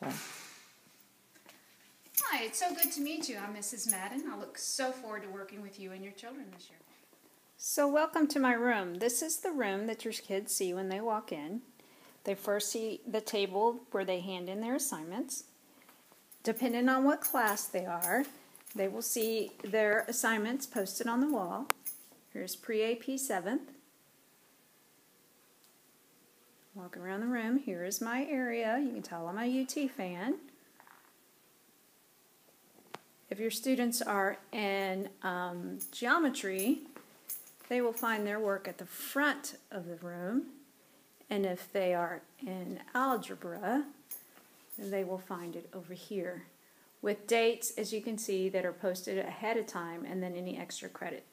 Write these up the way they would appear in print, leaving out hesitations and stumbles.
Hi, it's so good to meet you. I'm Mrs. Madden. I look so forward to working with you and your children this year. So welcome to my room. This is the room that your kids see when they walk in. They first see the table where they hand in their assignments. Depending on what class they are, they will see their assignments posted on the wall. Here's pre-AP 7th. Walk around the room. Here is my area. You can tell I'm a UT fan. If your students are in geometry, they will find their work at the front of the room. And if they are in algebra, they will find it over here, with dates, as you can see, that are posted ahead of time, and then any extra credit.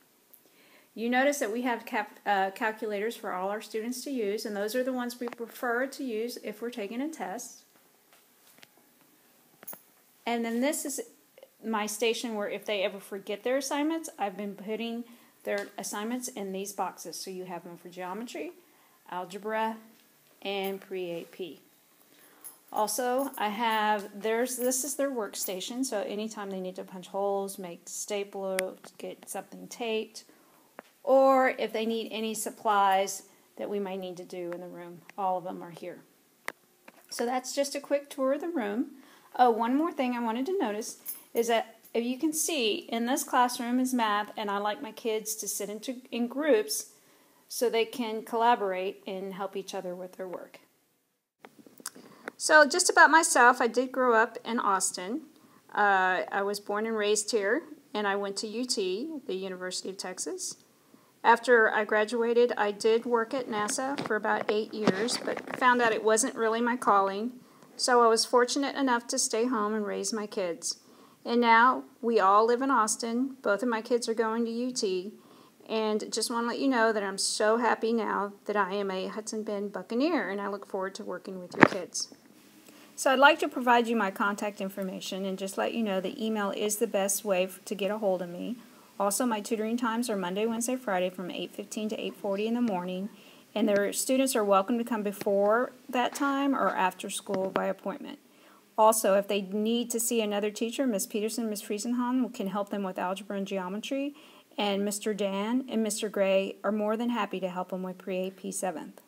You notice that we have calculators for all our students to use, and those are the ones we prefer to use if we're taking a test. And then this is my station where if they ever forget their assignments, I've been putting their assignments in these boxes. So you have them for geometry, algebra, and pre-AP. Also, I have this is their workstation, so anytime they need to punch holes, make stapler, get something taped, or if they need any supplies that we might need to do in the room, all of them are here. So that's just a quick tour of the room. Oh, one more thing I wanted to notice is that if you can see, in this classroom is math, and I like my kids to sit in groups so they can collaborate and help each other with their work. So just about myself, I did grow up in Austin. I was born and raised here, and I went to UT, the University of Texas. After I graduated, I did work at NASA for about 8 years, but found out it wasn't really my calling. So I was fortunate enough to stay home and raise my kids. And now we all live in Austin. Both of my kids are going to UT. And just want to let you know that I'm so happy now that I am a Hudson Bend Buccaneer, and I look forward to working with your kids. So I'd like to provide you my contact information and just let you know that email is the best way to get a hold of me. Also, my tutoring times are Monday, Wednesday, Friday from 8:15 to 8:40 in the morning, and their students are welcome to come before that time or after school by appointment. Also, if they need to see another teacher, Ms. Peterson, Ms. Friesenhahn can help them with algebra and geometry, and Mr. Dan and Mr. Gray are more than happy to help them with pre-AP 7th.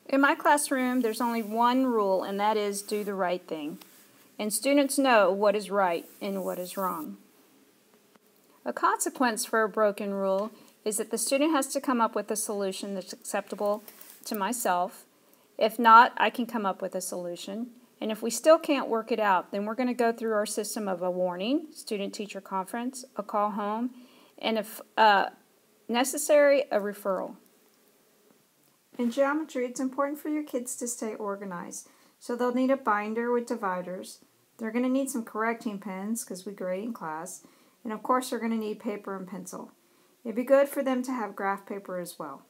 In my classroom, there's only one rule, and that is do the right thing. And students know what is right and what is wrong. A consequence for a broken rule is that the student has to come up with a solution that's acceptable to myself. If not, I can come up with a solution. And if we still can't work it out, then we're going to go through our system of a warning, student-teacher conference, a call home, and if necessary, a referral. In geometry, it's important for your kids to stay organized. So they'll need a binder with dividers. They're going to need some correcting pens because we grade in class. And of course, they're going to need paper and pencil. It'd be good for them to have graph paper as well.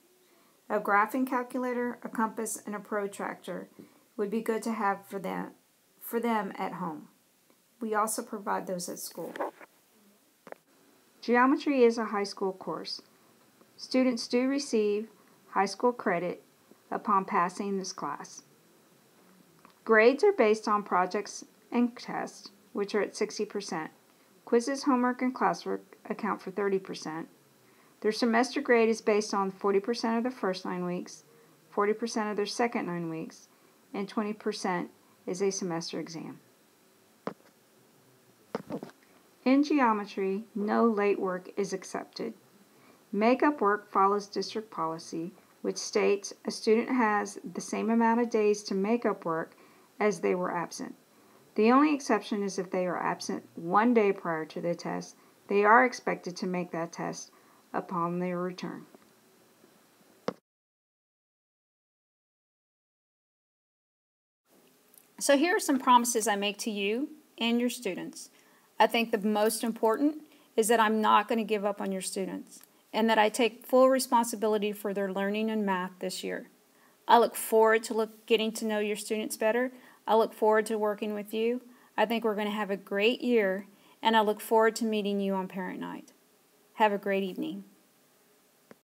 A graphing calculator, a compass, and a protractor would be good to have for them at home. We also provide those at school. Geometry is a high school course. Students do receive high school credit upon passing this class. Grades are based on projects and tests, which are at 60%. Quizzes, homework, and classwork account for 30%. Their semester grade is based on 40% of the first 9 weeks, 40% of their second 9 weeks, and 20% is a semester exam. In geometry, no late work is accepted. Makeup work follows district policy, which states a student has the same amount of days to make up work as they were absent. The only exception is if they are absent 1 day prior to the test, they are expected to make that test upon their return. So here are some promises I make to you and your students. I think the most important is that I'm not going to give up on your students and that I take full responsibility for their learning in math this year. I look forward to getting to know your students better. I look forward to working with you. I think we're going to have a great year, and I look forward to meeting you on Parent Night. Have a great evening.